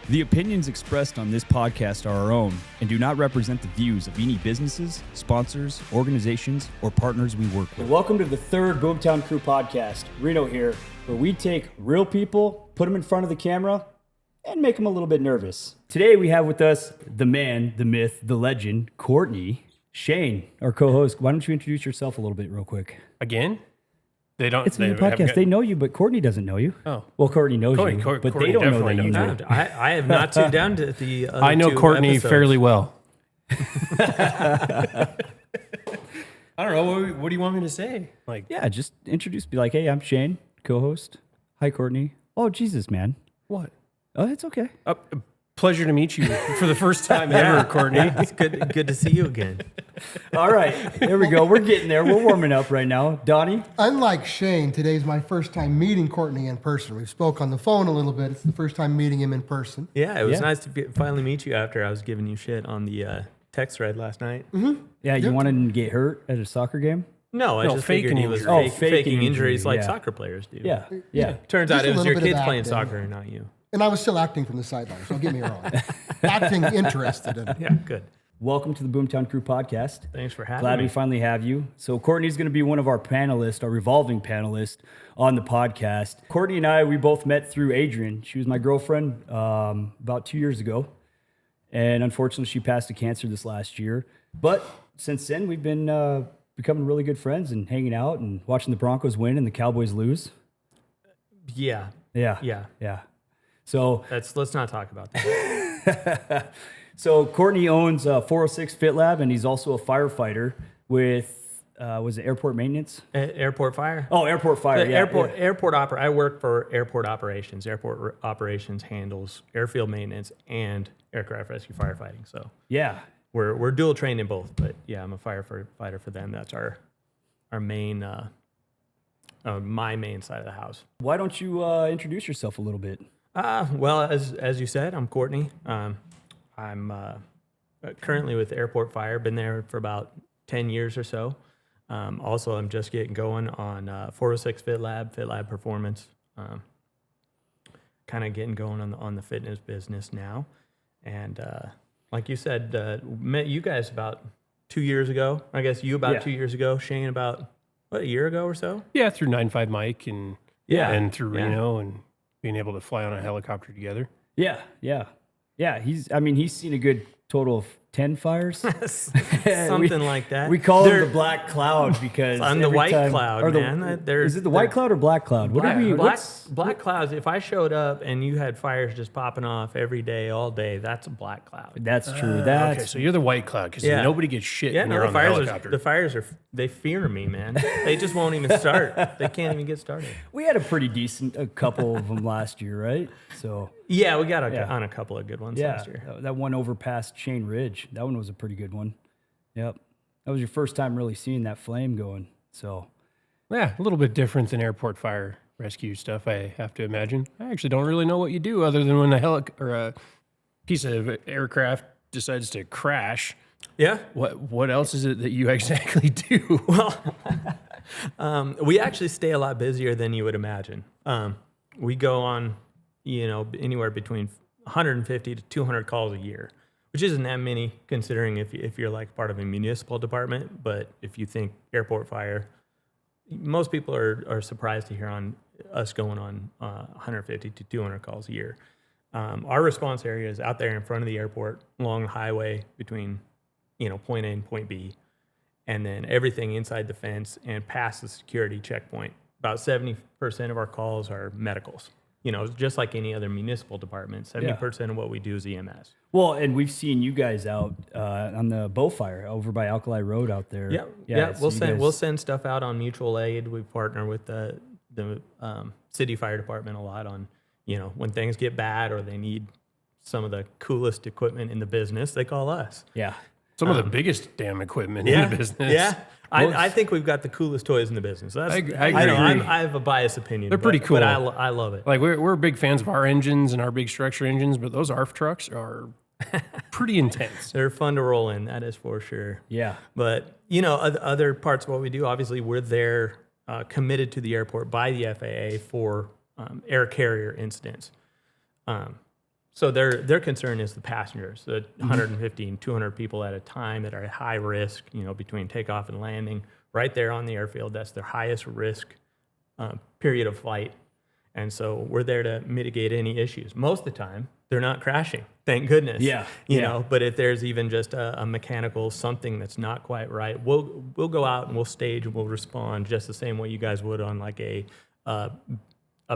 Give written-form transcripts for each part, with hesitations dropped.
The opinions expressed on this podcast are our own and do not represent the views of any businesses, sponsors, organizations, or partners we work with. Welcome to the third Boomtown Crew podcast. Reno here, where we take real people, put them in front of the camera, and make them a little bit nervous. Today we have with us the man, the myth, the legend, Kourtny. Shane, our co-host. Why don't you introduce yourself a little bit real quick? Again? They don't. It's in the podcast. They know you, but Kourtny doesn't know you. Oh. Well, Kourtny knows you, but Kourtny they don't know definitely that you knows know. I have not tuned down to the other I know two Kourtny episodes. fairly well. I don't know. What do you want me to say? Like, Yeah, just introduce, be like, hey, I'm Shane, co-host. Hi, Kourtny. Oh, Jesus, man. what? Oh, it's okay. Pleasure to meet you for the first time ever, Kourtny. It's good to see you again. All right, there we go. We're getting there. We're warming up right now. Donnie? Unlike Shane, today's my first time meeting Kourtny in person. We spoke on the phone a little bit. It's the first time meeting him in person. Yeah, it was Yeah. nice to finally meet you after I was giving you shit on the text thread last night. Yeah, you wanted him to get hurt at a soccer game? No, I No, just faking figured he was injuries. faking injuries like yeah. soccer players do. Yeah, yeah. Turns Just out a it was little your bit of kids playing acting. soccer and not you. And I was still acting from the sidelines, don't get me wrong. Acting interested in it. Yeah, good. Welcome to the Boomtown Crew podcast. Thanks for having Glad me. we finally have you. So Kourtny's going to be one of our panelists, our revolving panelists on the podcast. Kourtny and I, we both met through Adrian. She was my girlfriend about 2 years ago. And unfortunately, she passed of cancer this last year. But since then, we've been becoming really good friends and hanging out and watching the Broncos win and the Cowboys lose. Yeah, Yeah. yeah. Yeah. So Let's not talk about that. So Kourtny owns 406 Fit Lab, and he's also a firefighter with, was it airport maintenance? Airport fire. Oh, airport fire. Yeah, I work for airport operations. Airport operations handles airfield maintenance and aircraft rescue firefighting. So yeah. we're dual trained in both. But yeah, I'm a firefighter for them. That's our main my main side of the house. Why don't you introduce yourself a little bit? Well, as you said, I'm Kourtny. I'm currently with Airport Fire. Been there for about 10 years or so. Also, I'm just getting going on 406 Fit Lab Performance. Kind of getting going on the fitness business now. And like you said, met you guys about 2 years ago. I guess you about Yeah. 2 years ago. Shane about, a year ago or so? Yeah, through 9.5 Mike and through Yeah. Reno and being able to fly on a helicopter together. Yeah. He's seen a good total of 10 fires. Something like that. We call him the black cloud because I'm the every white time- cloud, or the- man. Is it the white cloud or black cloud? What do we? Black clouds. If I showed up and you had fires just popping off every day, all day, that's a black cloud. That's true. That's Okay, so you're the white cloud because Yeah. nobody gets shit Yeah, when no, you're the on the fires helicopter. the fires are. They fear me, man. They just won't even start. They can't even get started. we had a pretty decent a couple of them last year, right? So Yeah, we got Yeah. on a couple of good ones yeah, last year. that one over past Chain Ridge. That one was a pretty good one. Yep, that was your first time really seeing that flame going. So Yeah, a little bit different than airport fire rescue stuff, I have to imagine. I actually don't really know what you do other than when a piece of aircraft decides to crash. Yeah. What else is it that you exactly do? We actually stay a lot busier than you would imagine. We go on, anywhere between 150 to 200 calls a year, which isn't that many considering if you're like part of a municipal department. But if you think airport fire, most people are surprised to hear on us going on 150 to 200 calls a year. Our response area is out there in front of the airport, along the highway between, point A and point B, and then everything inside the fence and past the security checkpoint. About 70% of our calls are medicals. Just like any other municipal department, 70% of what we do is EMS. well, and we've seen you guys out on the bow fire over by Alkali Road out there. Yeah. so you We'll guys- send stuff out on mutual aid. We partner with the city fire department a lot on, when things get bad or they need some of the coolest equipment in the business, they call us. Yeah. Some of the biggest damn equipment in the business. Yeah. I think we've got the coolest toys in the business. That's, I agree. I have a biased opinion. They're pretty cool. But I love it. Like we're big fans of our engines and our big structure engines, but those ARF trucks are pretty intense. They're fun to roll in, that is for sure. Yeah. But, other parts of what we do, obviously we're there committed to the airport by the FAA for air carrier incidents. So their concern is the passengers, the 150 and 200 people at a time that are at high risk, between takeoff and landing, right there on the airfield. That's their highest risk period of flight. And so we're there to mitigate any issues. Most of the time, they're not crashing, thank goodness. You know, but if there's even just a mechanical something that's not quite right, we'll go out and we'll stage and we'll respond just the same way you guys would on like a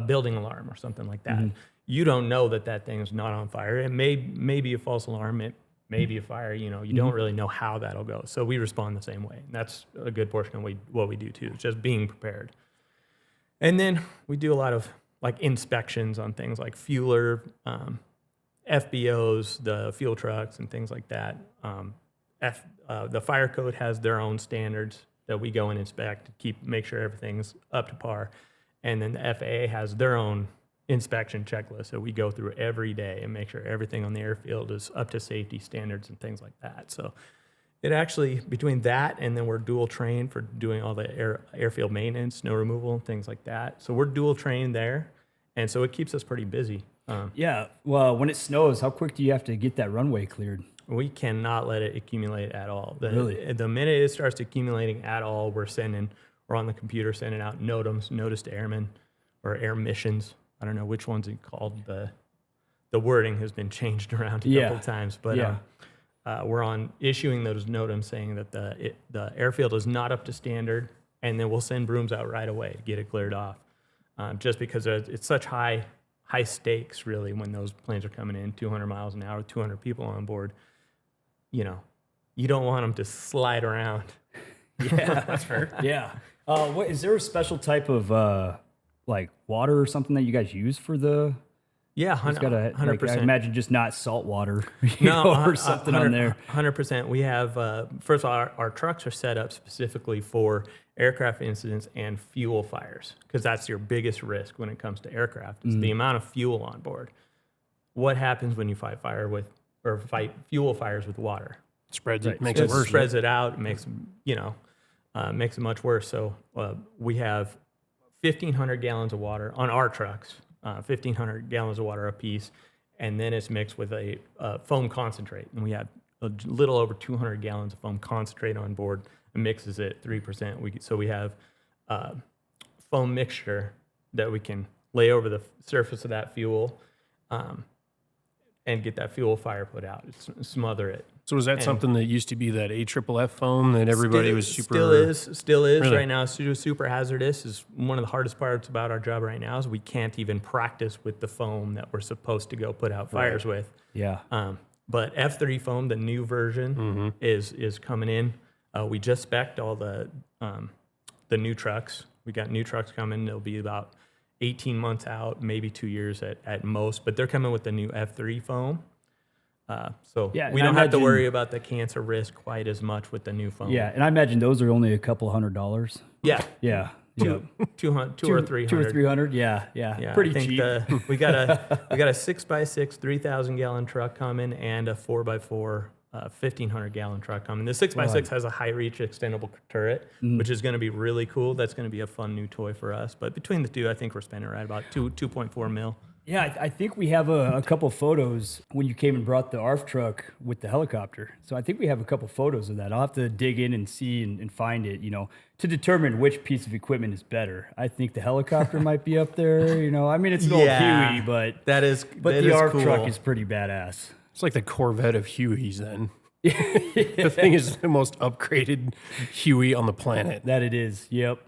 building alarm or something like that. You don't know that thing is not on fire. It may be a false alarm. It may be a fire. You don't really know how that'll go. So we respond the same way. And that's a good portion of what we do too. It's just being prepared. And then we do a lot of like inspections on things like fueler, FBOs, the fuel trucks, and things like that. The fire code has their own standards that we go and inspect to make sure everything's up to par. And then the FAA has their own inspection checklist that we go through every day and make sure everything on the airfield is up to safety standards and things like that. So it actually, between that and then we're dual trained for doing all the airfield maintenance, snow removal, and things like that. So we're dual trained there. And so it keeps us pretty busy. Well, when it snows, how quick do you have to get that runway cleared? We cannot let it accumulate at all. Really? The minute it starts accumulating at all, we're on the computer sending out NOTAMs, notice to airmen, or air missions. I don't know which one's it called. The wording has been changed around a couple of times, but we're on issuing those NOTAMs saying that the airfield is not up to standard, and then we'll send brooms out right away to get it cleared off. Just because it's such high stakes, really, when those planes are coming in 200 miles an hour, 200 people on board. You don't want them to slide around. Yeah, that's fair. Yeah. What is there a special type of like water or something that you guys use for the? Yeah, 100%. I imagine just not salt water, or something 100, on there. 100%. We have first of all, our trucks are set up specifically for aircraft incidents and fuel fires, because that's your biggest risk when it comes to aircraft is the amount of fuel on board. What happens when you fight fuel fires with water? Spreads it, Makes it worse. Spreads it out, makes it much worse. So we have 1,500 gallons of water on our trucks, 1,500 gallons of water apiece, and then it's mixed with a foam concentrate. And we have a little over 200 gallons of foam concentrate on board. It mixes it 3%. So we have foam mixture that we can lay over the surface of that fuel and get that fuel fire put out, smother it. So is that something that used to be that AFFF foam that everybody was super... Still is Really? right now. Super hazardous is one of the hardest parts about our job right now is we can't even practice with the foam that we're supposed to go put out fires with. Yeah. But F30 foam, the new version, is coming in. We just spec'd all the new trucks. We got new trucks coming. They'll be about 18 months out, maybe 2 years at most. But they're coming with the new F3 foam. We don't have to worry about the cancer risk quite as much with the new foam. Yeah, and I imagine those are only a couple $100. Yeah. Yeah. Two or 300. 2 or 300. Yeah. Pretty I think cheap. We got a 6x6 3,000 gallon truck coming and a 4x4 1,500 gallon truck coming. The 6x6 has a high reach extendable turret, which is going to be really cool. That's going to be a fun new toy for us. But between the two, I think we're spending right about 2.4 mil. Yeah, I think we have a couple photos when you came and brought the ARF truck with the helicopter. So I think we have a couple photos of that. I'll have to dig in and see and find it, to determine which piece of equipment is better. I think the helicopter might be up there, I mean, it's an old Huey, but the ARF cool. truck is pretty badass. It's like the Corvette of Hueys then. The thing is the most upgraded Huey on the planet. That it is. Yep.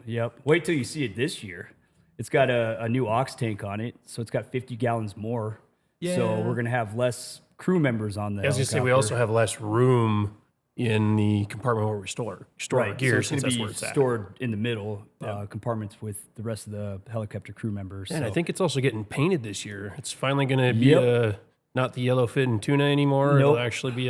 Wait till you see it this year. It's got a new ox tank on it, so it's got 50 gallons more. Yeah. So we're going to have less crew members on the I was going to say, we also have less room in the compartment where we store our gear, so it's going to be stored in the middle compartments with the rest of the helicopter crew members. And I think it's also getting painted this year. It's finally going to be not the yellow fin and tuna anymore. Nope. It'll actually be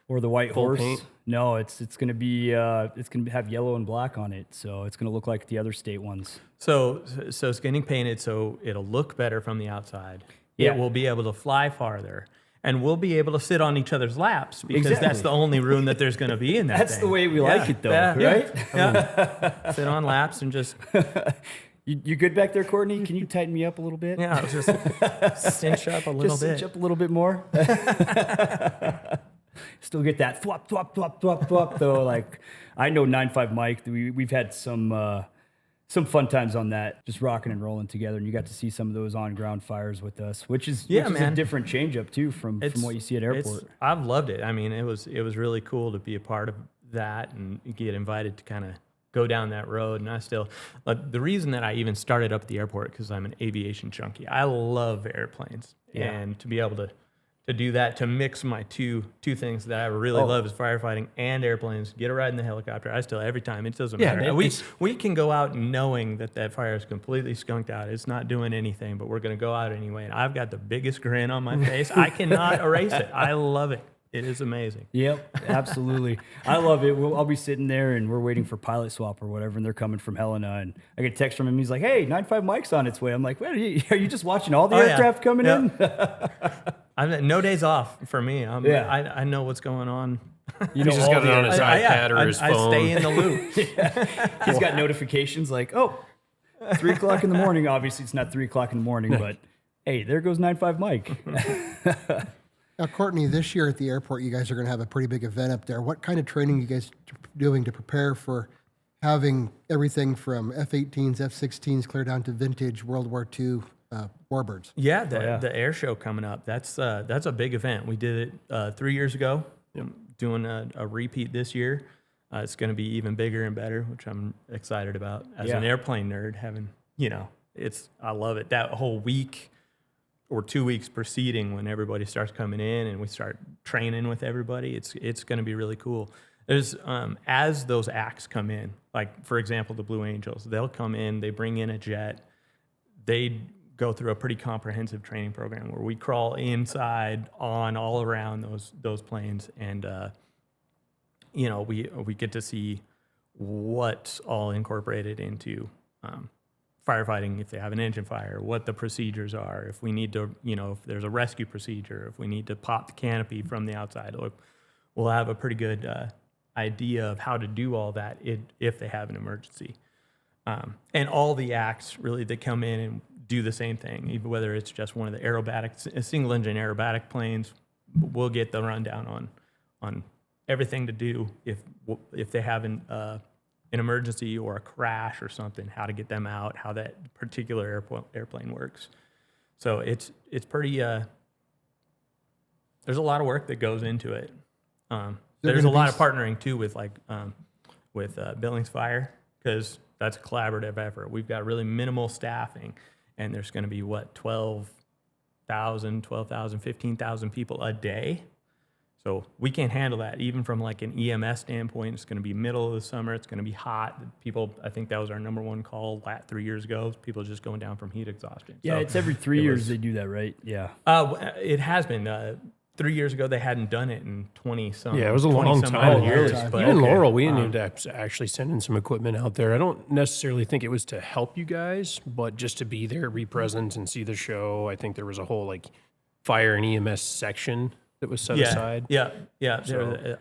or the white full horse. Paint. No, it's going to be it's going to have yellow and black on it, so it's going to look like the other state ones. So it's getting painted, so it'll look better from the outside. Yeah. It will be able to fly farther, and we'll be able to sit on each other's laps because that's the only room that there's going to be in that. That's thing. the way we like it, though, right? Yeah. Sit on laps and just. You good back there, Kourtny? Can you tighten me up a little bit? Yeah, I'll just cinch up a little Just bit. cinch up a little bit more. Still get that thwop, thwop, thwop, thwop, thwop, though. Like, I know 9.5 Mike. We've had some fun times on that, just rocking and rolling together. And you got to see some of those on-ground fires with us, which is a different change-up, too, from what you see at airport. I've loved it. I mean, it was really cool to be a part of that and get invited to kind of go down that road. And I still, the reason that I even started up at the airport, because I'm an aviation junkie. I love airplanes. Yeah. And to be able to do that, to mix my two things that I really love is firefighting and airplanes, get a ride in the helicopter. I still, every time, it doesn't matter. We can go out knowing that fire is completely skunked out. It's not doing anything, but we're going to go out anyway. And I've got the biggest grin on my face. I cannot erase it. I love it. It is amazing. Yep, absolutely. I love it. I'll be sitting there and we're waiting for pilot swap or whatever, and they're coming from Helena, and I get a text from him. He's like, "Hey, 9.5 Mike's on its way." I'm like, "What? Are you just watching all the aircraft coming in?" I've no days off for me. I know what's going on. He's just got it on his iPad or his phone. I stay in the loop. He's got notifications like, 3 o'clock in the morning. Obviously, it's not 3 o'clock in the morning, but hey, there goes 9.5 Mike. Now, Kourtny, this year at the airport, you guys are going to have a pretty big event up there. What kind of training are you guys doing to prepare for having everything from F-18s, F-16s, clear down to vintage World War II warbirds? Yeah, the air show coming up. That's a big event. We did it 3 years ago. Doing a repeat this year. It's going to be even bigger and better, which I'm excited about. As an airplane nerd, I love it. That whole week or 2 weeks preceding, when everybody starts coming in and we start training with everybody, it's going to be really cool. There's as those acts come in, like for example, the Blue Angels, they'll come in, they bring in a jet, they go through a pretty comprehensive training program where we crawl inside, on, all around those planes, and we get to see what's all incorporated into firefighting, if they have an engine fire, what the procedures are, if we need to, if there's a rescue procedure, if we need to pop the canopy from the outside. We'll have a pretty good idea of how to do all that if they have an emergency. And all the acts really that come in and do the same thing, even whether it's just one of the single engine aerobatic planes, we'll get the rundown on everything to do if they have an emergency or a crash or something, how to get them out, how that particular airplane works. So it's pretty. There's a lot of work that goes into it. There's a lot of partnering too with Billings Fire, because that's a collaborative effort. We've got really minimal staffing, and there's going to be 12,000, 15,000 people a day. So we can't handle that. Even from like an EMS standpoint, it's going to be middle of the summer. It's going to be hot. People, I think that was our number one call 3 years ago. People just going down from heat exhaustion. Yeah, so it's every 3 years they do that, right? Yeah. It has been. 3 years ago, they hadn't done it in 20-some. Yeah, it was a long time. Years. But even Laurel, we ended up actually sending some equipment out there. I don't necessarily think it was to help you guys, but just to be there, be present, and see the show. I think there was a whole fire and EMS section that was set aside. Yeah. So,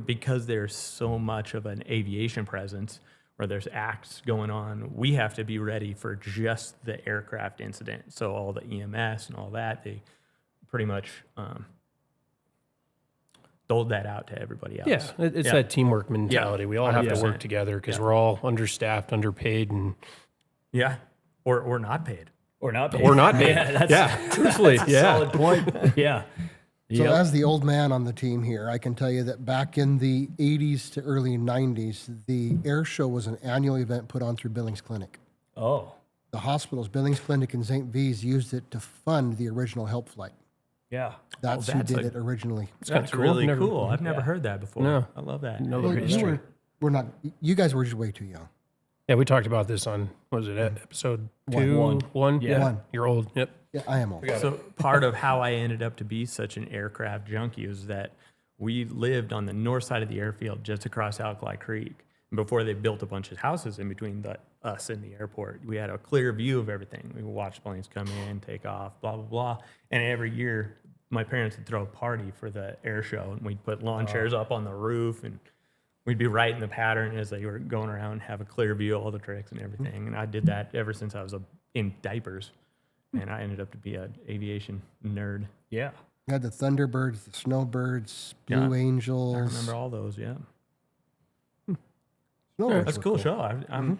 because there's so much of an aviation presence, where there's acts going on, we have to be ready for just the aircraft incident. So all the EMS and all that, they pretty much doled that out to everybody else. Yeah, it's that teamwork mentality. We all have to work together because we're all understaffed, underpaid, and or not paid. Or not paid. Truthfully, solid point. Yeah. So as the old man on the team here, I can tell you that back in the 80s to early 90s, the air show was an annual event put on through Billings Clinic. Oh. The hospitals, Billings Clinic and St. V's, used it to fund the original help flight. Yeah. That's who did it originally. That's cool. really cool. I've never heard that before. No. I love that. You guys were just way too young. Yeah, we talked about this on, what was it, episode one? Yeah. One. You're old. Yep. Yeah, I am old. So part of how I ended up to be such an aircraft junkie is that we lived on the north side of the airfield, just across Alkali Creek. And before they built a bunch of houses in between us and the airport, we had a clear view of everything. We watched planes come in, take off, blah, blah, blah. And every year, my parents would throw a party for the air show, and we'd put lawn chairs up on the roof and we'd be writing the pattern as they were going around, have a clear view of all the tricks and everything. And I did that ever since I was in diapers. And I ended up to be an aviation nerd. Yeah. You had the Thunderbirds, the Snowbirds, Yeah. Blue Angels. I remember all those, yeah. Snowbirds That's a were cool show. I'm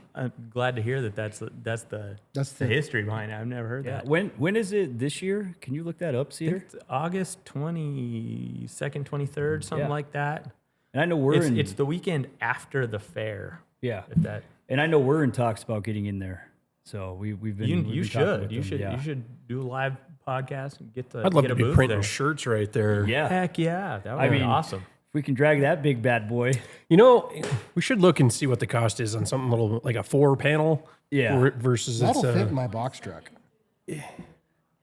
glad to hear that that's the history behind it. I've never heard Yeah. that. When is it this year? Can you look that up, I Cedar? think it's August 22nd, 23rd, something Yeah. like that. And I know we're in. It's the weekend after the fair. Yeah. If that And I know we're in talks about getting in there. So we've been. you we've been talking with should them, yeah. you should do a live podcast and get I'd love get to a be booth printing there. shirts right there. Yeah. Heck yeah, that would be mean, awesome. If we can drag that big bad boy. You know, we should look and see what the cost is on something little like a 4-panel. Yeah. Versus That'll it's fit in my box truck.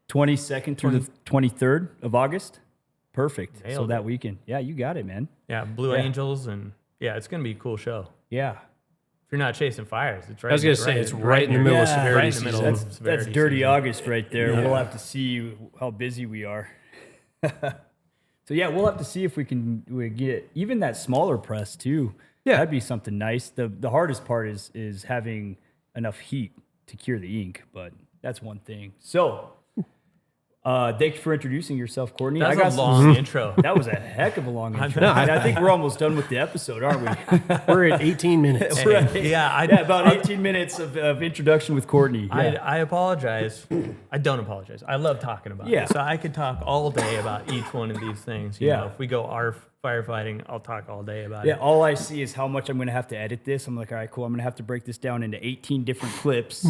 22nd through the 23rd of August. Perfect. So Nailed that it. weekend. Yeah, you got it, man. Yeah, Blue Yeah. Angels and it's gonna be a cool show. Yeah. If you're not chasing fires, it's right. I was gonna say it's right in the middle of Yeah, severity right in the middle season. of That's severity dirty season. August right there. We'll have to see how busy we are. So yeah, we'll have to see if we get even that smaller press too. Yeah. That'd be something nice. The hardest part is having enough heat to cure the ink, but that's one thing. So thank you for introducing yourself, Kourtny. That's I got a long intro. That was a heck of a long intro. And I think we're almost done with the episode, aren't we? We're at 18 minutes. Right. Yeah, About 18 minutes of introduction with Kourtny. Yeah. I apologize. I don't apologize. I love talking about Yeah. it. So I could talk all day about each one of these things. You Yeah. know, if we go ARF firefighting, I'll talk all day about Yeah, it. all I see is how much I'm going to have to edit this. I'm like, all right, cool. I'm going to have to break this down into 18 different clips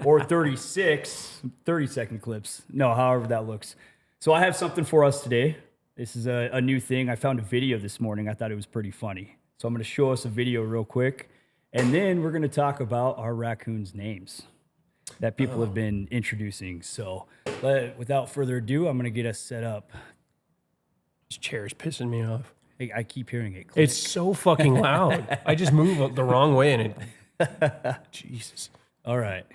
or 36 30-second clips. No, however that looks. So I have something for us today. This is a new thing. I found a video this morning. I thought it was pretty funny. So I'm going to show us a video real quick. And then we're going to talk about our raccoons' names that people have been introducing. So without further ado, I'm going to get us set up. This chair's pissing me off. I keep hearing it. Click. It's so fucking loud. I just move the wrong way and it. Jesus. All right.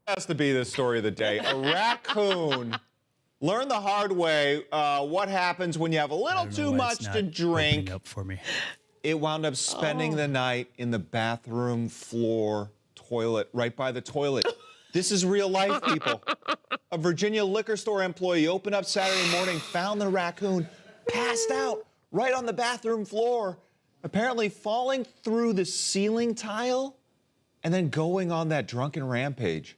Has to be the story of the day. A raccoon learned the hard way what happens when you have a little too much to drink. Up for me. It wound up spending the night in the bathroom floor toilet, right by the toilet. This is real life, people. A Virginia liquor store employee opened up Saturday morning, found the raccoon passed out right on the bathroom floor, apparently falling through the ceiling tile and then going on that drunken rampage.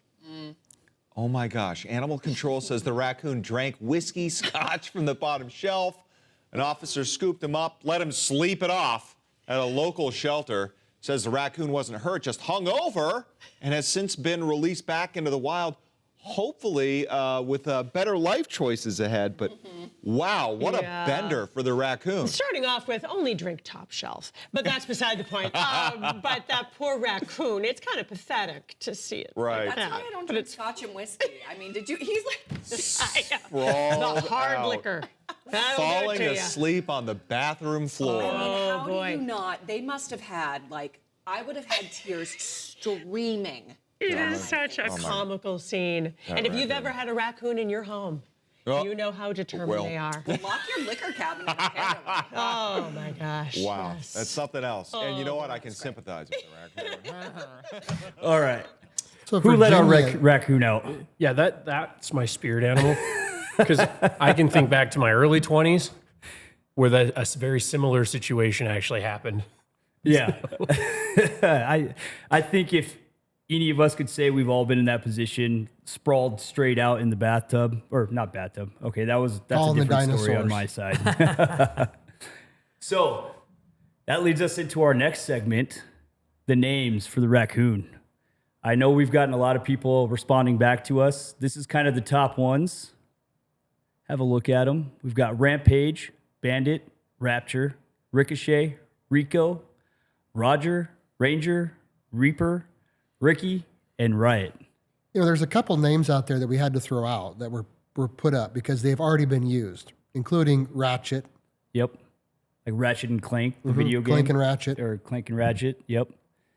Oh my gosh. Animal control says the raccoon drank whiskey scotch from the bottom shelf. An officer scooped him up, let him sleep it off at a local shelter. Says the raccoon wasn't hurt, just hung over, and has since been released back into the wild, hopefully with better life choices ahead. But wow, what a bender for the raccoon. Starting off with only drink top shelf, but that's beside the point. But that poor raccoon, it's kind of pathetic to see it. Right. Like That's that. why I don't But drink it's scotch and whiskey. I mean, did you? He's like, the hard out. liquer. That'll do it Falling to ya. asleep on the bathroom floor. I mean, how Oh, boy. do you not? They must have had, like, I would have had tears streaming. It is such a comical scene. And if you've ever had a raccoon in your home, Oh, you know how determined well. they are. Lock your liquor cabinet, apparently. Oh my gosh. Wow, Yes. that's something else. And you know what? I can sympathize with the raccoon. All right. So Who let our Virginia- raccoon out? Yeah, that's my spirit animal. Because I can think back to my early 20s where a very similar situation actually happened. Yeah. I think if any of us could say we've all been in that position, sprawled straight out in the bathtub, or not bathtub. Okay, that's All a in the different story on dinosaurs. my side. So that leads us into our next segment, the names for the raccoon. I know we've gotten a lot of people responding back to us. This is kind of the top ones. Have a look at them. We've got Rampage, Bandit, Rapture, Ricochet, Rico, Roger, Ranger, Reaper, Ricky, and Riot. You know, there's a couple names out there that we had to throw out that were put up because they've already been used, including Ratchet, Yep. Like Ratchet and Clank, the video game. Clank and Ratchet, Or Clank and Ratchet. Yep.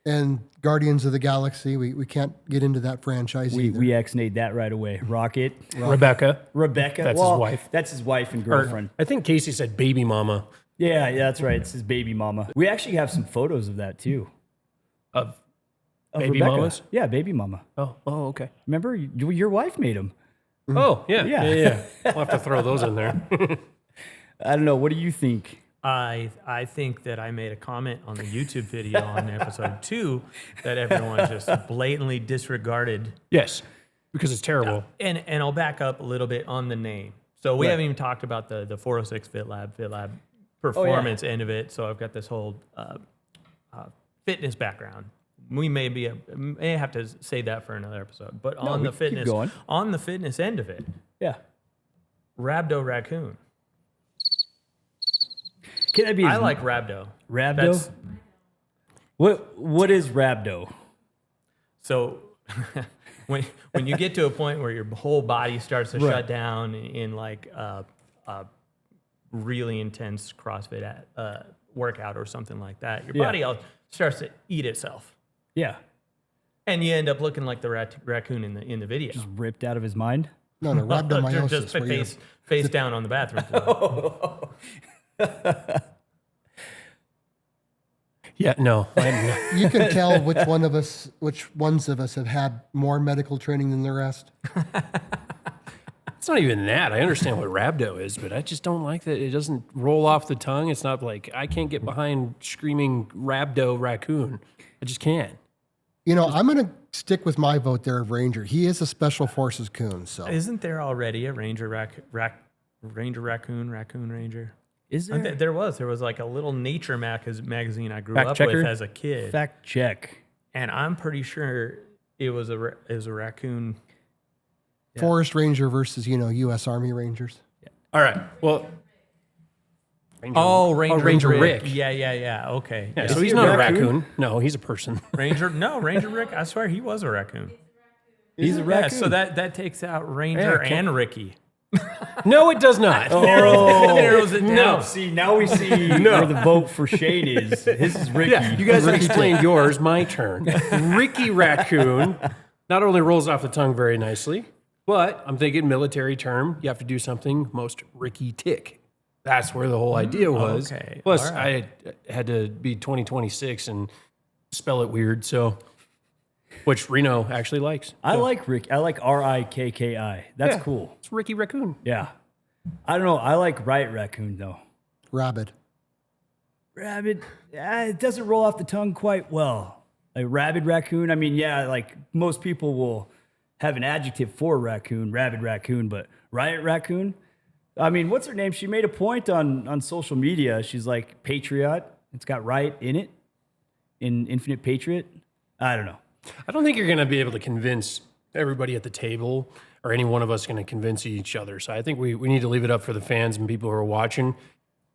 And Guardians of the Galaxy, we can't get into that franchise either. We ex-nayed that right away. Rocket. Rebecca. Rebecca. That's his wife. That's his wife and Or, girlfriend. I think Casey said baby mama Yeah, that's right. It's his baby mama. We actually have some photos of that too. of Of baby Rebecca. mamas. Yeah, baby mama. Oh, okay. Remember, your wife made them. Oh, yeah. Yeah. Yeah. We'll have to throw those in there. I don't know. What do you think? I think that I made a comment on the YouTube video on episode 2 that everyone just blatantly disregarded. Yes, because it's terrible. And I'll back up a little bit on the name. So we haven't even talked about the 406 FitLab performance end of it. So I've got this whole fitness background. We may have to say that for another episode. But on the fitness end of it, Yeah. Rhabdo Raccoon. Can I be? I like Rhabdo. Rhabdo. That's- What is Rhabdo? So when you get to a point where your whole body starts to shut down in like a really intense CrossFit workout or something like that, your body starts to eat itself, Yeah. and you end up looking like the raccoon in the video. Just ripped out of his mind. No, rhabdomyosis. Just where you- face down on the bathroom floor. Yeah, no. You can tell which ones of us have had more medical training than the rest. It's not even that. I understand what rhabdo is, but I just don't like that it doesn't roll off the tongue. It's not like I can't get behind screaming rhabdo raccoon. I just can't. You know, I'm going to stick with my vote there of Ranger. He is a Special Forces coon, so. Isn't there already a Ranger Raccoon Ranger? Is there? There was like a little nature magazine I grew Fact up checker? with as a kid, Fact check. and I'm pretty sure it was a raccoon. Forest Ranger versus, U.S. Army Rangers. All right. Well, Ranger Rick. Yeah. Okay. Yeah, Yeah. so he's not a raccoon. No, he's a person. Ranger Rick. I swear he was a raccoon. He's a Yeah, raccoon. so that takes out Ranger Yeah, and Ricky. No, it does not. Narrows it down. No, see, now we see where the vote for Shane is. His is Ricky. Yeah, you guys have explained yours. My turn. Ricky Raccoon not only rolls off the tongue very nicely, but I'm thinking military term. You have to do something most Ricky tick. That's where the whole idea was. Okay, Plus, all right. I had to be 2026 and spell it weird. So, which Reno actually likes. I like Rick. I like Rikki. That's Yeah. cool. It's Ricky Raccoon. Yeah. I don't know. I like Riot Raccoon though. Rabid. Rabbit. It doesn't roll off the tongue quite well. A rabid raccoon. I mean, yeah, like most people will have an adjective for raccoon, rabid raccoon, but Riot Raccoon. I mean, what's her name? She made a point on social media. She's like Patriot. It's got Riot in it. In Infinite Patriot. I don't know. I don't think you're going to be able to convince everybody at the table or any one of us going to convince each other. So I think we need to leave it up for the fans and people who are watching.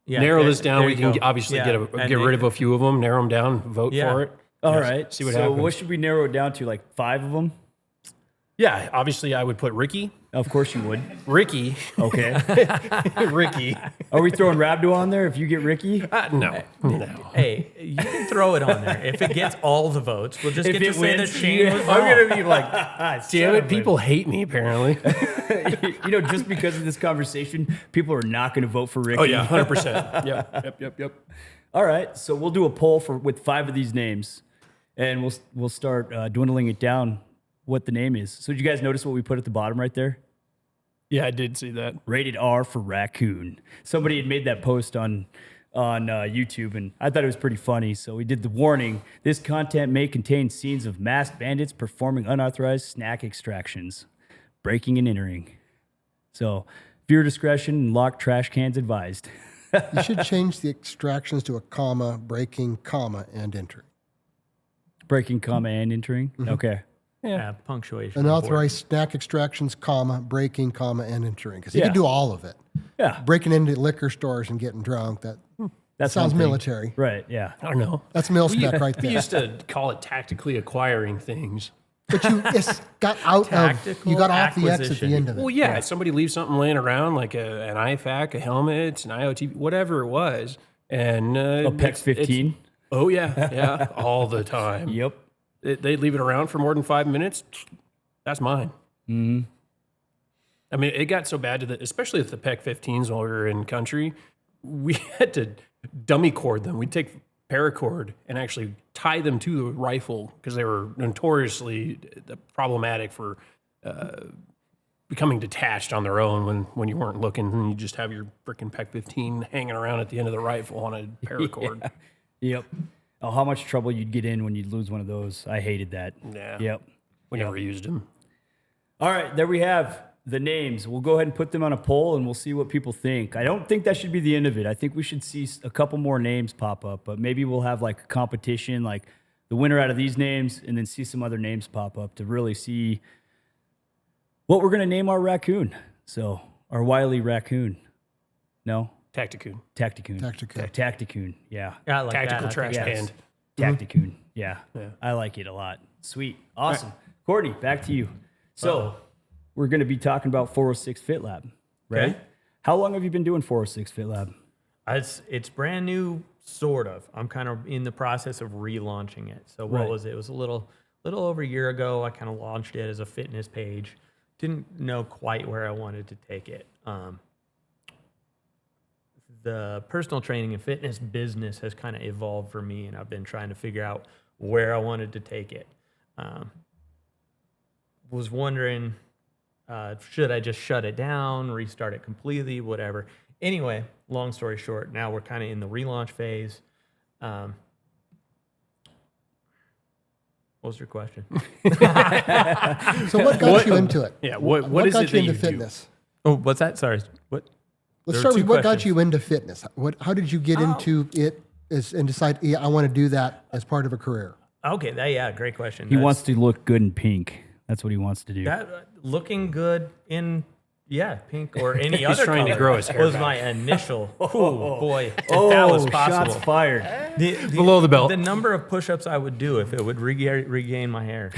Yeah, Narrow this down. there We you can go. obviously Yeah, get and get rid of a few of them, narrow them down, vote Yeah. for it. All Yes, right. See what so happens. what should we narrow it down to? Like 5 of them? Yeah, obviously I would put Ricky. Of course you would. Ricky. Okay. Ricky. Are we throwing Rabdo on there if you get Ricky? No. Hey, you can throw it on there. If it gets all the votes, we'll just If get to it say that wins, Shane was I'm wrong. going to be like, damn it, people hate me apparently. Just because of this conversation, people are not going to vote for Ricky. Oh yeah, 100%. Yep. All right, so we'll do a poll with 5 of these names, and we'll start dwindling it down. What the name is. So did you guys notice what we put at the bottom right there? Yeah, I did see that. Rated R for raccoon. Somebody had made that post on YouTube, and I thought it was pretty funny. So we did the warning. This content may contain scenes of masked bandits performing unauthorized snack extractions, breaking and entering. So viewer discretion and locked trash cans advised. You should change the extractions to a comma, breaking, comma, and entering. Breaking, comma, and entering. Okay. Yeah, punctuation. Unauthorized snack extractions, comma, breaking, comma, and entering. Because you Yeah. can do all of it. Yeah. Breaking into liquor stores and getting drunk, that That sounds one thing. military. Right. Yeah. I don't know. That's mil-spec right We there. used to call it tactically acquiring things. But it's got out of, Tactical you got off the X at acquisition. the end of it. Well, yeah, somebody leaves something laying around like an IFAC, a helmet, an IoT, whatever it was. And PEX 15. Oh, yeah, all the time. Yep. They leave it around for more than 5 minutes. That's mine. Mm-hmm. I mean, it got so bad to especially with the PEC 15s while we were in country, we had to dummy cord them. We'd take paracord and actually tie them to the rifle because they were notoriously problematic for becoming detached on their own when you weren't looking, and you just have your freaking PEC 15 hanging around at the end of the rifle on a paracord. Yep. Oh, how much trouble you'd get in when you'd lose one of those. I hated that. Yeah. Yep. We never used them. All right, there we have the names. We'll go ahead and put them on a poll, and we'll see what people think. I don't think that should be the end of it. I think we should see a couple more names pop up, but maybe we'll have like a competition, like the winner out of these names, and then see some other names pop up to really see what we're going to name our raccoon. So, our wily raccoon. No? Tacticoon. Tacticoon. Tacticoon. Tacticoon, yeah. Yeah, I like Tactical that. trash yes. can. Tacticoon, yeah. I like it a lot. Sweet. Awesome. Kourtny, back to you. So, we're going to be talking about 406 Fit Lab, right? Okay. How long have you been doing 406 Fit Lab? It's brand new, sort of. I'm kind of in the process of relaunching it. So what Right. was it? It was a little over a year ago. I kind of launched it as a fitness page. Didn't know quite where I wanted to take it. The personal training and fitness business has kind of evolved for me, and I've been trying to figure out where I wanted to take it. Was wondering, should I just shut it down, restart it completely, whatever. Anyway, long story short, now we're kind of in the relaunch phase. What was your question? So what got you into it? Yeah, what is got it you that into you fitness? Oh, what's that? Sorry. What? Let's There are start with two what got questions. you into fitness. How did you get into it and decide, yeah, I want to do that as part of a career? Okay, great question. He wants to look good in pink. That's what he wants to do. That looking good in pink or any other trying to color grow his hair was back. my initial. Oh boy, if that was possible. shots fired. Below the belt. The number of push-ups I would do if it would regain my hair.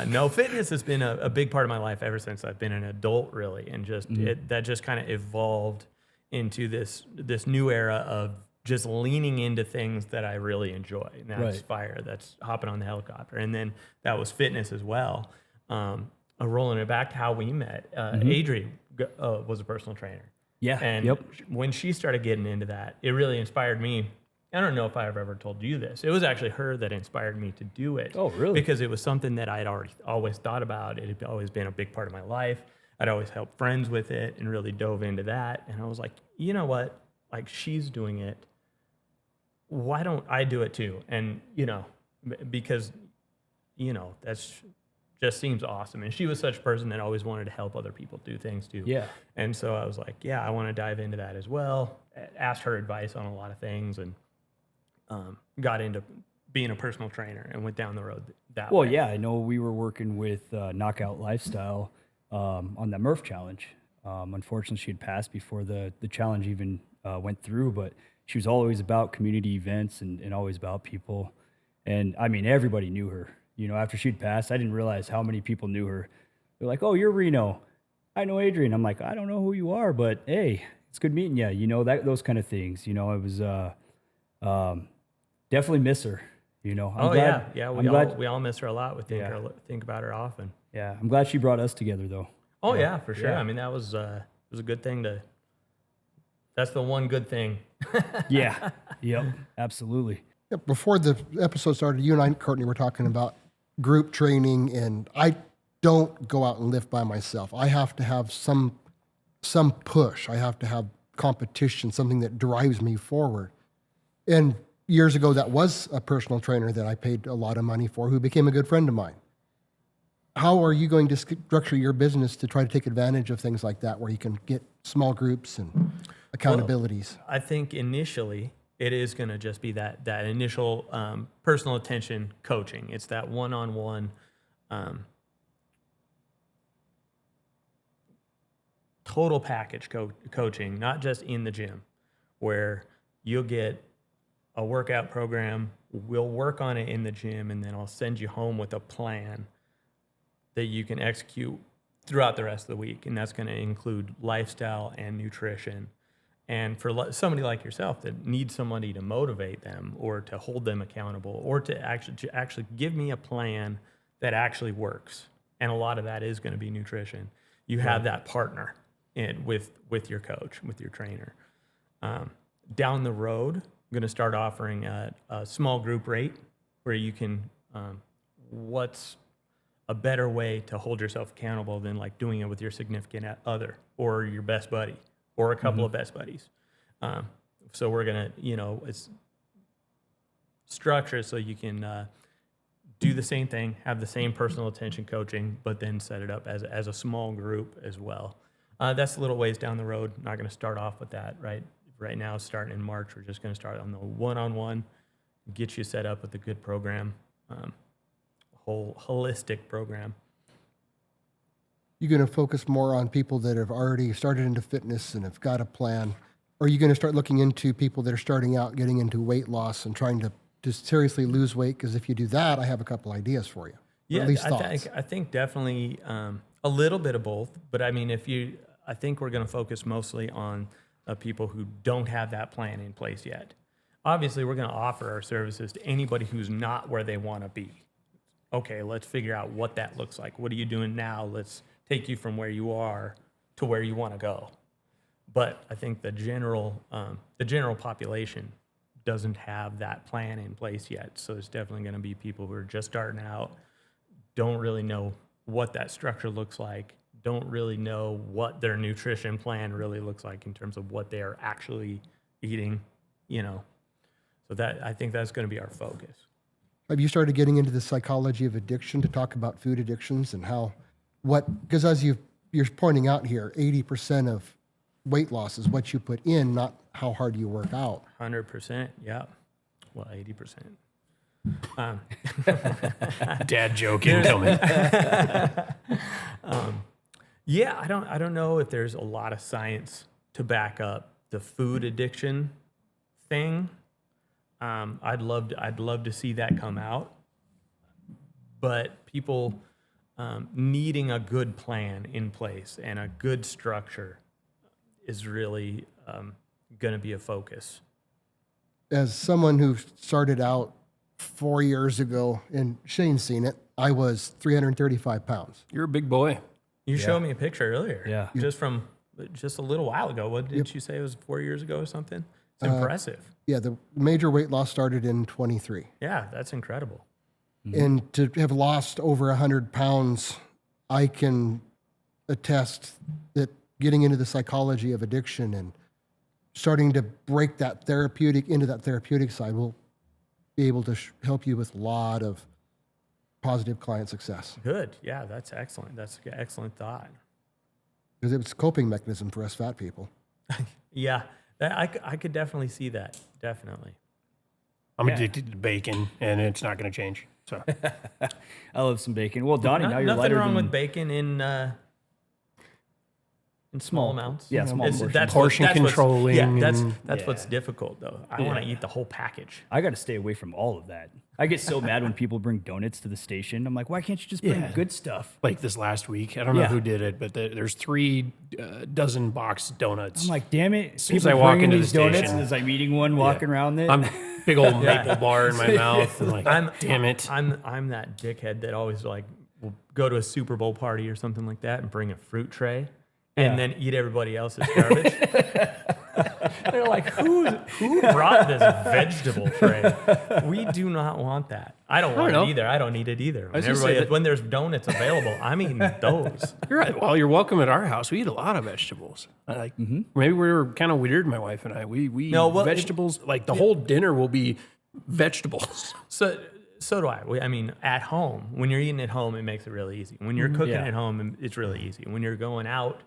No, fitness has been a big part of my life ever since I've been an adult, really, and just that just kind of evolved into this new era of just leaning into things that I really enjoy. And that's Right. fire, that's hopping on the helicopter, and then that was fitness as well. Rolling it back to how we met, Adri was a personal trainer. Yeah. And Yep. when she started getting into that, it really inspired me. I don't know if I've ever told you this. It was actually her that inspired me to do it. Oh, really? Because it was something that I'd always thought about. It had always been a big part of my life. I'd always helped friends with it and really dove into that. And I was like, you know what? Like, she's doing it. Why don't I do it too? And, because, that's just seems awesome. And she was such a person that always wanted to help other people do things too. Yeah. And so I was like, yeah, I want to dive into that as well. Asked her advice on a lot of things, and got into being a personal trainer and went down the road that Well, way. yeah, I know we were working with Knockout Lifestyle on the Murph Challenge. Unfortunately, she had passed before the challenge even went through, but she was always about community events and always about people. And I mean, everybody knew her. After she'd passed, I didn't realize how many people knew her. They're like, "Oh, you're Reno. I know Adrian." I'm like, "I don't know who you are, but hey, it's good meeting you." Those kind of things. It was definitely miss her. I'm glad, yeah. We all miss her a lot. We think about her often. Yeah, I'm glad she brought us together, though. Oh yeah, for sure. Yeah. I mean, that was a good thing to. That's the one good thing. Yeah. Yep. Absolutely. Yeah, before the episode started, you and I, Kourtny, were talking about group training, and I don't go out and lift by myself. I have to have some push. I have to have competition, something that drives me forward. And years ago, that was a personal trainer that I paid a lot of money for, who became a good friend of mine. How are you going to structure your business to try to take advantage of things like that, where you can get small groups and accountabilities? I think initially it is going to just be that initial personal attention coaching. It's that one-on-one total package coaching, not just in the gym, where you'll get a workout program, we'll work on it in the gym, and then I'll send you home with a plan that you can execute throughout the rest of the week. And that's going to include lifestyle and nutrition. And for somebody like yourself that needs somebody to motivate them or to hold them accountable or to actually give me a plan that actually works. And a lot of that is going to be nutrition. You have that partner with your coach, with your trainer. Down the road, I'm going to start offering a small group rate where you can, what's a better way to hold yourself accountable than like doing it with your significant other or your best buddy or a couple of best buddies. So we're going to, it's structured so you can do the same thing, have the same personal attention coaching, but then set it up as a small group as well. That's a little ways down the road. Not going to start off with that right now. Starting in March, we're just going to start on the one-on-one, get you set up with a good program, whole holistic program. You going to focus more on people that have already started into fitness and have got a plan? Or are you going to start looking into people that are starting out, getting into weight loss and trying to seriously lose weight? Because if you do that, I have a couple ideas for you. Yeah, at least thoughts. I think definitely a little bit of both. But I mean, I think we're going to focus mostly on people who don't have that plan in place yet. Obviously, we're going to offer our services to anybody who's not where they want to be. Okay, let's figure out what that looks like. What are you doing now? Let's take you from where you are to where you want to go. But I think the general population doesn't have that plan in place yet. So it's definitely going to be people who are just starting out, don't really know what that structure looks like, don't really know what their nutrition plan really looks like in terms of what they are actually eating, So I think that's going to be our focus. Have you started getting into the psychology of addiction to talk about food addictions and because as you're pointing out here, 80% of weight loss is what you put in, not how hard you work out. 100%, yeah. Well, 80%. Dad joking, tell me. Yeah, I don't know if there's a lot of science to back up the food addiction thing. I'd love to see that come out, but people needing a good plan in place and a good structure is really going to be a focus. As someone who started out 4 years ago, and Shane's seen it, I was 335 pounds. You're a big boy. You showed me a picture earlier. Yeah. Just a little while ago. What did you say? It was 4 years ago or something? It's impressive. Yeah, the major weight loss started in 23. Yeah, that's incredible. And to have lost over 100 pounds, I can attest that getting into the psychology of addiction and starting to break that therapeutic side will be able to help you with a lot of positive client success. Good. Yeah, that's excellent. That's an excellent thought. Because it's a coping mechanism for us fat people. Yeah, I could definitely see that. Definitely. I'm addicted to bacon, and it's not going to change. So I love some bacon. Well, Donnie, now you're Nothing lighter wrong than with bacon in small amounts. Yeah, small portions. That's Portion controlling That's what's difficult, though. I want to eat the whole package. I got to stay away from all of that. I get so mad when people bring donuts to the station. I'm like, why can't you just bring good stuff? like this last week, I don't know who did it, but there's 3 dozen box donuts. I'm like, damn it. soon as I walk into the donuts station- as I'm eating one, walking around it. I'm big old maple bar in my mouth. And like, damn it. I'm that dickhead that always will go to a Super Bowl party or something like that and bring a fruit tray and then eat everybody else's garbage. They're like, who brought this vegetable tray? We do not want that. I don't want it either. I don't need it either. When there's donuts available, I'm eating those. You're right. Well, you're welcome at our house. We eat a lot of vegetables. Maybe we're kind of weird, my wife and I. We eat vegetables. Like the whole dinner will be vegetables. So do I. I mean, at home, when you're eating at home, it makes it really easy. When you're cooking at home, it's really easy. When you're going out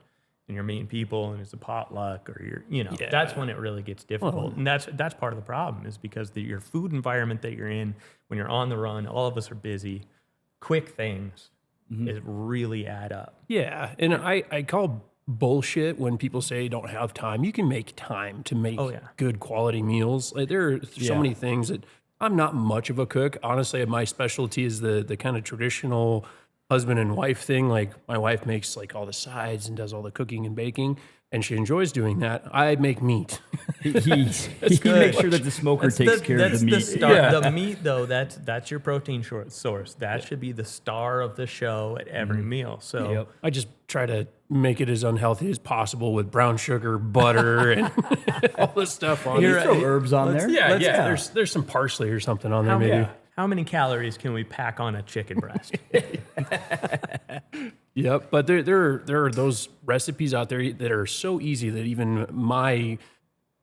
and you're meeting people and it's a potluck or that's when it really gets difficult. And that's part of the problem is because your food environment that you're in, when you're on the run, all of us are busy. Quick things is really add up. Yeah. And I call bullshit when people say you don't have time. You can make time to make good quality meals. Like there are so many things that I'm not much of a cook. Honestly, my specialty is the kind of traditional husband and wife thing. Like my wife makes like all the sides and does all the cooking and baking. and she enjoys doing that. I make meat. He makes sure that the smoker takes care of the meat. The meat, though, that's your protein source. That should be the star of the show at every meal. So I just try to make it as unhealthy as possible with brown sugar, butter, and all this stuff on You it. throw herbs on there. Yeah. There's some parsley or something on there, maybe. How many calories can we pack on a chicken breast? Yep, but there are those recipes out there that are so easy that even my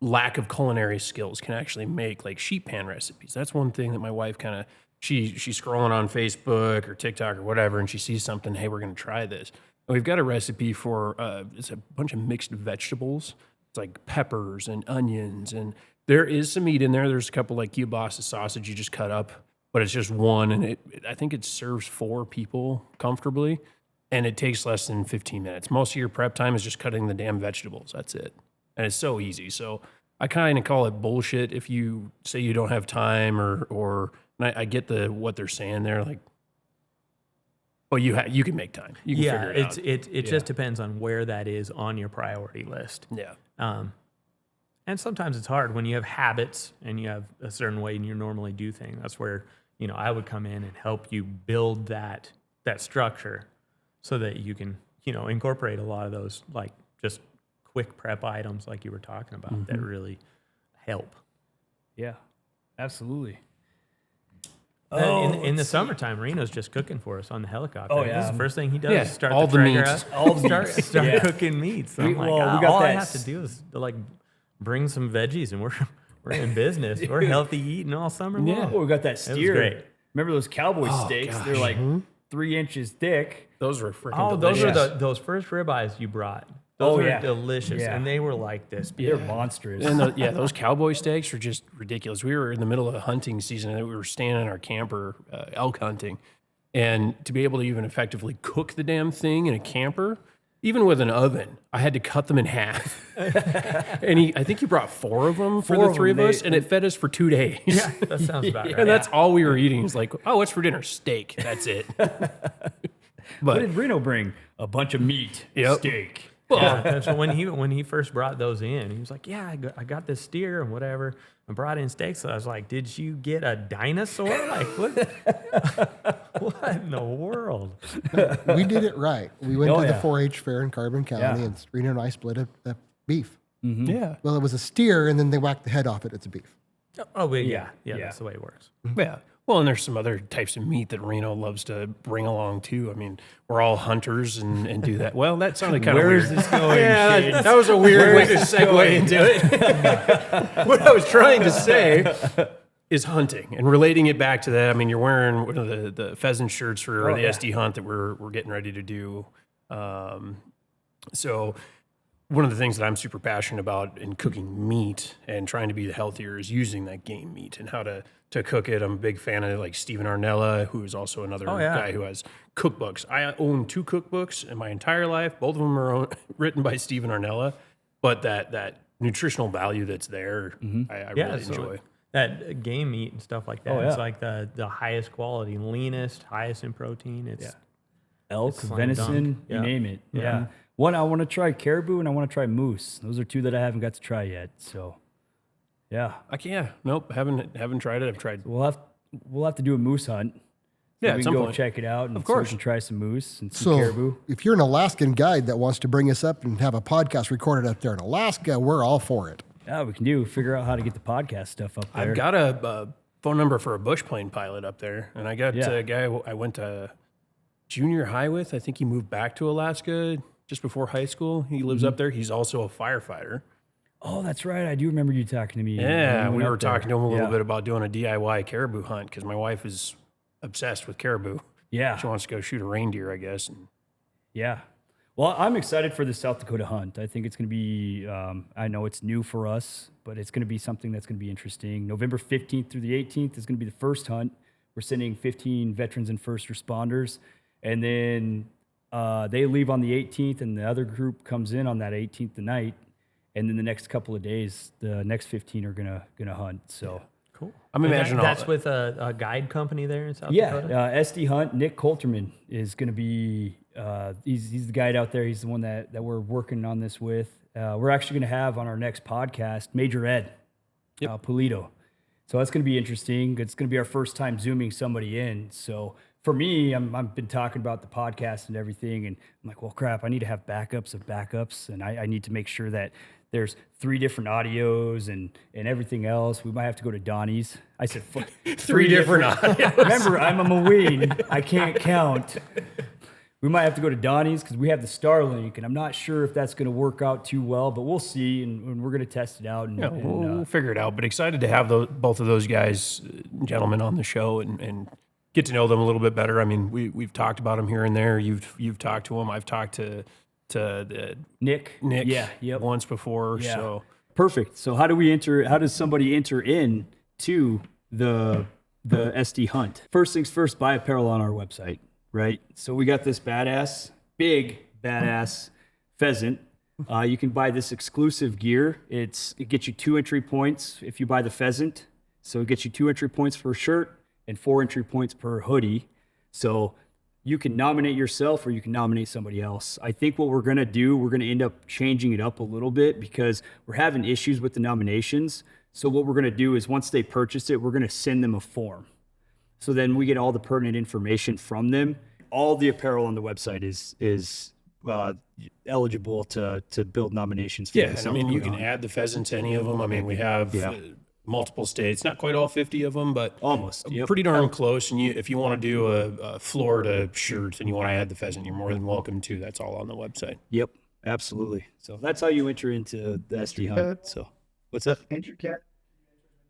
lack of culinary skills can actually make, like sheet pan recipes. That's one thing that my wife kind of she's scrolling on Facebook or TikTok or whatever, and she sees something. Hey, we're going to try this. And we've got a recipe for it's a bunch of mixed vegetables. It's like peppers and onions, and there is some meat in there. There's a couple like kielbasa sausage you just cut up, but it's just one, and I think it serves 4 people comfortably. And it takes less than 15 minutes. Most of your prep time is just cutting the damn vegetables. That's it. And it's so easy. So I kind of call it bullshit if you say you don't have time or I get what they're saying there. Like, well, you can make time. You can figure it out. It just depends on where that is on your priority list. Yeah. And sometimes it's hard when you have habits and you have a certain way you normally do things. That's where, I would come in and help you build that structure, so that you can, incorporate a lot of those, like just quick prep items like you were talking about that really help. Yeah, absolutely. In the summertime, Reno's just cooking for us on the helicopter. Oh, yeah. This is the first thing he does Yeah, is start all the the Traeger meats. up, All the start cooking meats. So I'm like, we got all I that have to do is bring some veggies and we're in business. We're healthy eating all summer long. Oh, we got that It was steer. great. Remember those cowboy steaks? They're like 3 inches thick. Those were freaking Oh, delicious. those first ribeyes you brought. Those were delicious, Yeah. and they were like this. They're monstrous. And those cowboy steaks are just ridiculous. We were in the middle of a hunting season, and we were staying in our camper elk hunting. And to be able to even effectively cook the damn thing in a camper, even with an oven, I had to cut them in half. And I think he brought 4 of them for the 3 of us, and it fed us for 2 days. Yeah, that sounds about right. And that's all we were eating. It's like, oh, what's for dinner? Steak. That's it. What did Reno bring? A bunch of meat, steak. Yeah, so when he first brought those in, he was like, "Yeah, I got this steer and whatever. I brought in steaks." So I was like, "Did you get a dinosaur? Like what? What in the world?" We did it right. We went Oh, to the yeah. 4-H fair in Carbon County, and Reno and I split a beef. Yeah. Well, it was a steer, and then they whacked the head off it. It's a beef. Oh, well, yeah, that's the way it works. Yeah. Well, and there's some other types of meat that Reno loves to bring along too. I mean, we're all hunters and do that. Well, that sounded kind of weird. Where's this going? Yeah, that was a weird way to segue into it. What I was trying to say is hunting and relating it back to that. I mean, you're wearing one of the pheasant shirts for the SD hunt that we're getting ready to do. So one of the things that I'm super passionate about in cooking meat and trying to be healthier is using that game meat and how to cook it. I'm a big fan of like Stephen Arnella, who is also another guy who has cookbooks. I own 2 cookbooks in my entire life. Both of them are written by Stephen Arnella, but that nutritional value that's there, I really enjoy. That game meat and stuff like that. It's like the highest quality, leanest, highest in protein. It's Elk, It's slam venison, dunk. you Yeah. name it. Yeah. Yeah. One, I want to try caribou and I want to try moose. Those are 2 that I haven't got to try yet. So, yeah, Haven't tried it. I've tried. we'll have to do a moose hunt. Yeah, we at can some go point. check it out and Of course. so we can try some moose and some So, caribou. if you're an Alaskan guide that wants to bring us up and have a podcast recorded up there in Alaska, we're all for it. Yeah, we can figure out how to get the podcast stuff up there. I've got a phone number for a bush plane pilot up there, and I got a guy I went to junior high with. I think he moved back to Alaska just before high school. He lives up there. He's also a firefighter. Oh, that's right. I do remember you talking to me. Yeah, when we went were up there. talking to him a little Yeah. bit about doing a DIY caribou hunt because my wife is obsessed with caribou. Yeah. She wants to go shoot a reindeer, I guess. And Yeah. Well, I'm excited for the South Dakota hunt. I think it's going to be, I know it's new for us, but it's going to be something that's going to be interesting. November 15th through the 18th is going to be the first hunt. We're sending 15 veterans and first responders. And then they leave on the 18th, and the other group comes in on that 18th night. And then the next couple of days, the next 15 are gonna hunt. So. cool. I'm imagining all that's that. with a guide company there in South Yeah, Dakota. SD Hunt. Nick Kourtny is going to be. He's the guide out there. He's the one that we're working on this with, we're actually going to have on our next podcast Major Ed Pulido. So that's going to be interesting. It's going to be our first time Zooming somebody in. So for me, I've been talking about the podcast and everything, and I'm like, well, crap, I need to have backups of backups, and I need to make sure that there's 3 different audios and everything else. We might have to go to Donnie's. I said, 3 different audios. Remember, I'm a Maween. I can't count. We might have to go to Donnie's because we have the Starlink, and I'm not sure if that's going to work out too well, but we'll see, and we're going to test it out. And, Yeah, we'll figure it out. But excited to have both of those guys, gentlemen, on the show and get to know them a little bit better. I mean, we've talked about them here and there. You've talked to them. I've talked to Nick. Yeah. Yep. once before. Yeah. So Perfect. So how does somebody enter in to the SD hunt? First things first, buy apparel on our website, right? So we got this big badass pheasant. You can buy this exclusive gear. It gets you 2 entry points if you buy the pheasant. So it gets you 2 entry points per shirt and 4 entry points per hoodie. So you can nominate yourself or you can nominate somebody else. I think what we're going to do, we're going to end up changing it up a little bit because we're having issues with the nominations. So what we're going to do is once they purchase it, we're going to send them a form. So then we get all the pertinent information from them. All the apparel on the website is eligible to build nominations for. yeah, and I mean, you can add the pheasant to any of them. I mean, we have multiple states, not quite all 50 of them, but Almost, yep. pretty darn close. And if you want to do a Florida shirt and you want to add the pheasant, you're more than welcome to. That's all on the website. Yep, absolutely. So that's how you enter into the SD hunt. So what's that? Entry cap?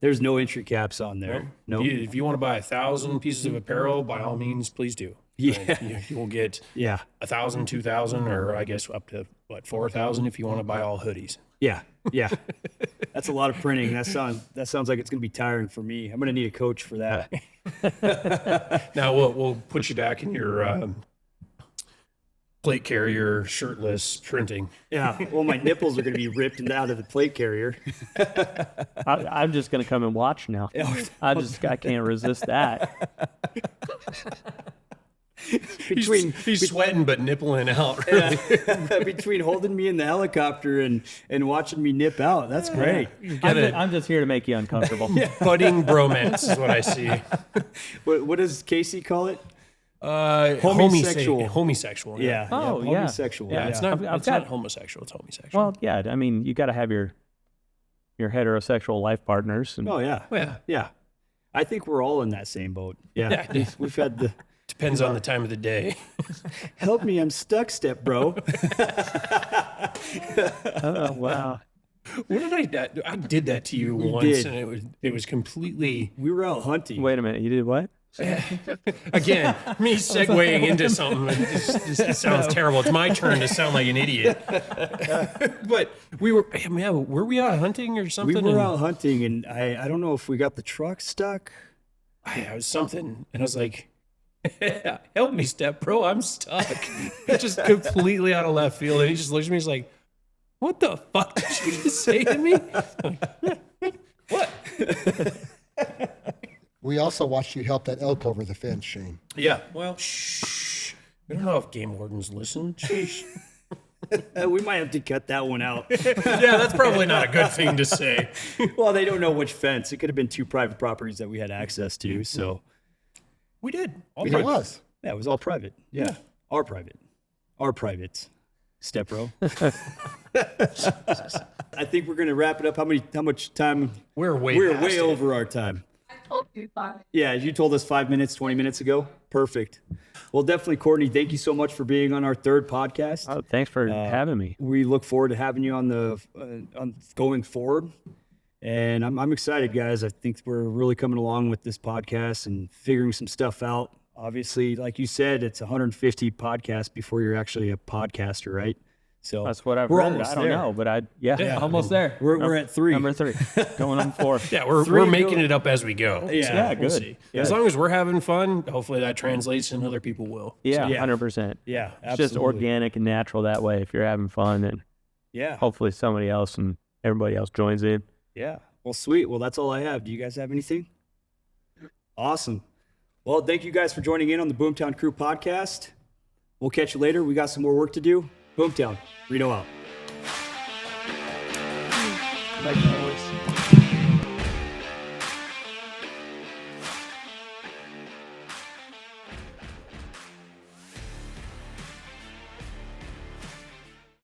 There's no entry caps on there. No. If you want to buy 1,000 pieces of apparel, by all means, please do. Yeah. You will get 1,000, 2,000, or I guess up to 4,000 if you want to buy all hoodies. Yeah. That's a lot of printing. That sounds like it's going to be tiring for me. I'm going to need a coach for that. Now we'll put you back in your plate carrier, shirtless printing. Yeah. Well, my nipples are going to be ripped out of the plate carrier. I'm just going to come and watch now. I can't resist that. He's sweating but nippling out. Really. Between holding me in the helicopter and watching me nip out, that's great. I'm just here to make you uncomfortable. Budding bromance is what I see. What does Casey call it? Homosexual. Homosexual. Yeah. Oh, yeah. Homosexual. Yeah, it's I've not got- homosexual. It's homosexual. Well, yeah. I mean, you got to have your heterosexual life partners. And Oh yeah. Yeah. Yeah. I think we're all in that same boat. Yeah. We've had the Depends on the time of the day. help me, I'm stuck step, bro. oh, wow. What did I did that to you once, did. and it was completely We were out hunting. Wait a minute. You did what? again me segueing into something. It sounds terrible. It's my turn to sound like an idiot. But were we out hunting or We something? were out hunting, and I don't know if we got the truck stuck. I was something, and I was like, "Help me, step bro, I'm stuck." Just completely out of left field, and he just looks at me. He's like, "What the fuck did you just say to me?" What? We also watched you help that elk over the fence, Shane. Yeah. Well, shh. I don't know if game wardens listen. Sheesh. We might have to cut that one out. Yeah, that's probably not a good thing to say. Well, they don't know which fence. It could have been 2 private properties that we had access to. So We did. It was. yeah, it was all private. Yeah. Our private. Step bro. I think we're gonna wrap it up. How much time? We're way past it. over our time. Yeah, you told us 5 minutes, 20 minutes ago. Perfect. Well, definitely, Kourtny, thank you so much for being on our 3rd podcast. Oh, thanks for having me. We look forward to having you on going forward. And I'm excited, guys. I think we're really coming along with this podcast and figuring some stuff out. Obviously, like you said, it's 150 podcasts before you're actually a podcaster, right? So That's what I've we're read. almost I don't there. know, but almost there. We're at 3. Number 3, going on 4. Yeah, we're making it up as we go. Yeah, We'll good. see. Yeah. As long as we're having fun, hopefully that translates and other people will. Yeah, Yeah. 100%. Yeah, It's just organic and natural that way. If you're having fun, and Yeah. hopefully somebody else and everybody else joins in. Yeah. Well, sweet. Well, that's all I have. Do you guys have anything? Awesome. Well, thank you guys for joining in on the Boomtown Crew podcast. We'll catch you later. We got some more work to do. Boomtown, Reno out. Make the noise.